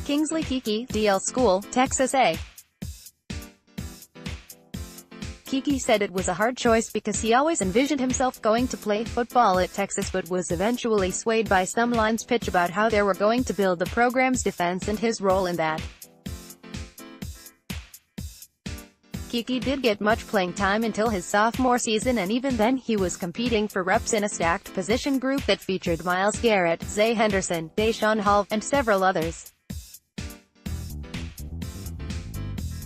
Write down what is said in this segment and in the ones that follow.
Kingsley Keke, DLSchool, Texas A. Keke said it was a hard choice because he always envisioned himself going to play football at Texas but was eventually swayed by Sumlin's pitch about how they were going to build the program's defense and his role in that. Keke did get much playing time until his sophomore season, and even then he was competing for reps in a stacked position group that featured Myles Garrett, Zay Henderson, Deshaun Hall, and several others.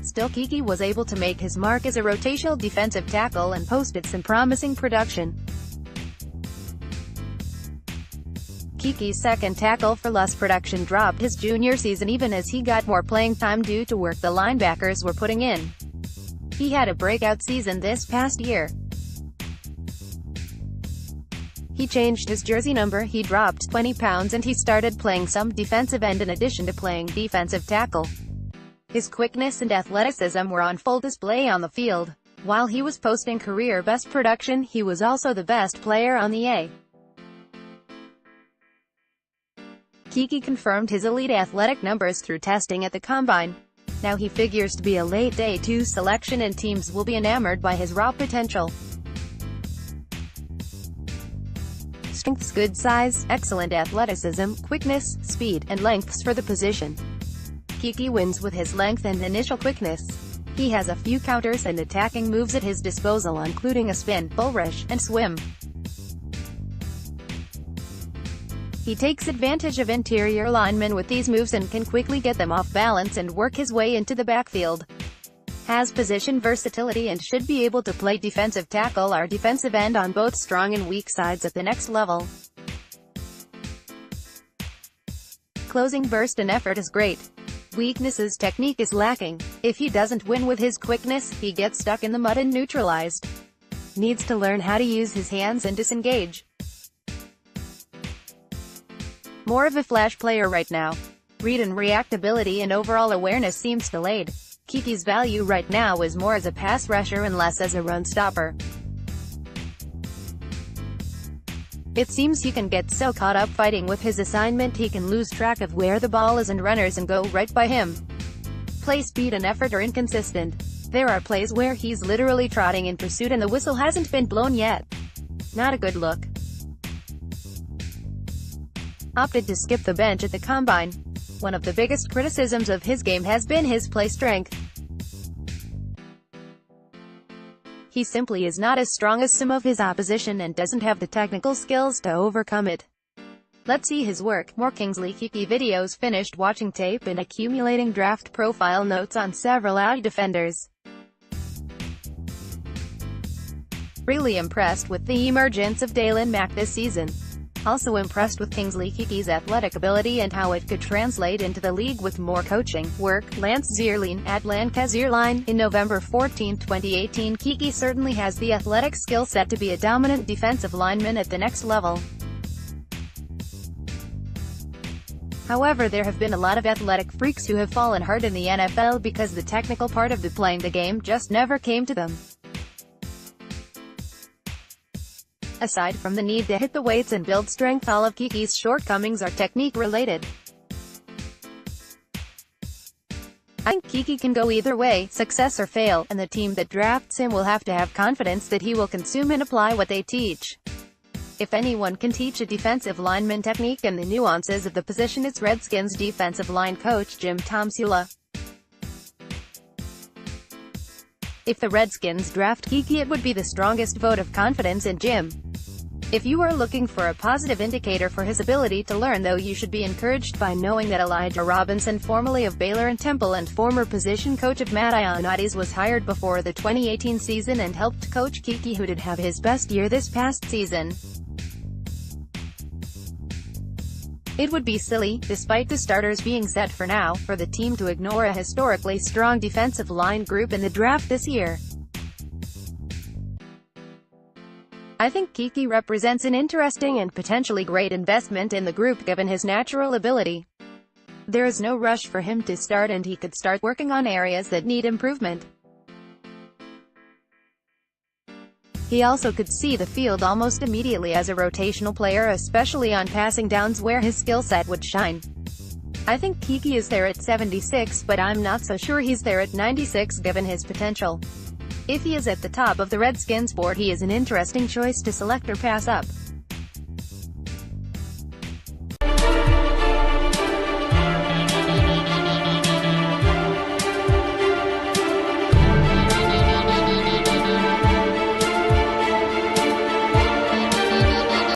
Still, Keke was able to make his mark as a rotational defensive tackle and posted some promising production. Keke's second tackle for loss production dropped his junior season even as he got more playing time due to work the linebackers were putting in. He had a breakout season this past year. He changed his jersey number, he dropped 20 pounds, and he started playing some defensive end in addition to playing defensive tackle. His quickness and athleticism were on full display on the field. While he was posting career-best production, he was also the best player on the A. Keke confirmed his elite athletic numbers through testing at the Combine. Now he figures to be a late Day 2 selection and teams will be enamored by his raw potential. Strengths: good size, excellent athleticism, quickness, speed, and lengths for the position. Keke wins with his length and initial quickness. He has a few counters and attacking moves at his disposal, including a spin, bull rush, and swim. He takes advantage of interior linemen with these moves and can quickly get them off balance and work his way into the backfield. Has position versatility and should be able to play defensive tackle or defensive end on both strong and weak sides at the next level. Closing burst and effort is great. Weaknesses: technique is lacking. If he doesn't win with his quickness, he gets stuck in the mud and neutralized. Needs to learn how to use his hands and disengage. More of a flash player right now. Read and reactability and overall awareness seems delayed. Keke's value right now is more as a pass rusher and less as a run stopper. It seems he can get so caught up fighting with his assignment he can lose track of where the ball is and runners and go right by him. Play speed and effort are inconsistent. There are plays where he's literally trotting in pursuit and the whistle hasn't been blown yet. Not a good look. Opted to skip the bench at the Combine. One of the biggest criticisms of his game has been his play strength. He simply is not as strong as some of his opposition and doesn't have the technical skills to overcome it. Let's see his work. More Kingsley Keke videos. Finished watching tape and accumulating draft profile notes on several Aggie defenders. Really impressed with the emergence of Daylon Mack this season. Also impressed with Kingsley Keke's athletic ability and how it could translate into the league with more coaching work. Lance Zierlein, at Zierlein. In November 14, 2018, Keke certainly has the athletic skill set to be a dominant defensive lineman at the next level. However, there have been a lot of athletic freaks who have fallen hard in the NFL because the technical part of playing the game just never came to them. Aside from the need to hit the weights and build strength, all of Keke's shortcomings are technique-related. I think Keke can go either way, success or fail, and the team that drafts him will have to have confidence that he will consume and apply what they teach. If anyone can teach a defensive lineman technique and the nuances of the position, it's Redskins defensive line coach Jim Tomsula. If the Redskins draft Keke, it would be the strongest vote of confidence in Jim. If you are looking for a positive indicator for his ability to learn, though, you should be encouraged by knowing that Elijah Robinson, formerly of Baylor and Temple and former position coach of Matt Ioannidis, was hired before the 2018 season and helped coach Keke, who did have his best year this past season. It would be silly, despite the starters being set for now, for the team to ignore a historically strong defensive line group in the draft this year. I think Keke represents an interesting and potentially great investment in the group given his natural ability. There is no rush for him to start and he could start working on areas that need improvement. He also could see the field almost immediately as a rotational player, especially on passing downs where his skill set would shine. I think Keke is there at 76, but I'm not so sure he's there at 96 given his potential. If he is at the top of the Redskins board, he is an interesting choice to select or pass up.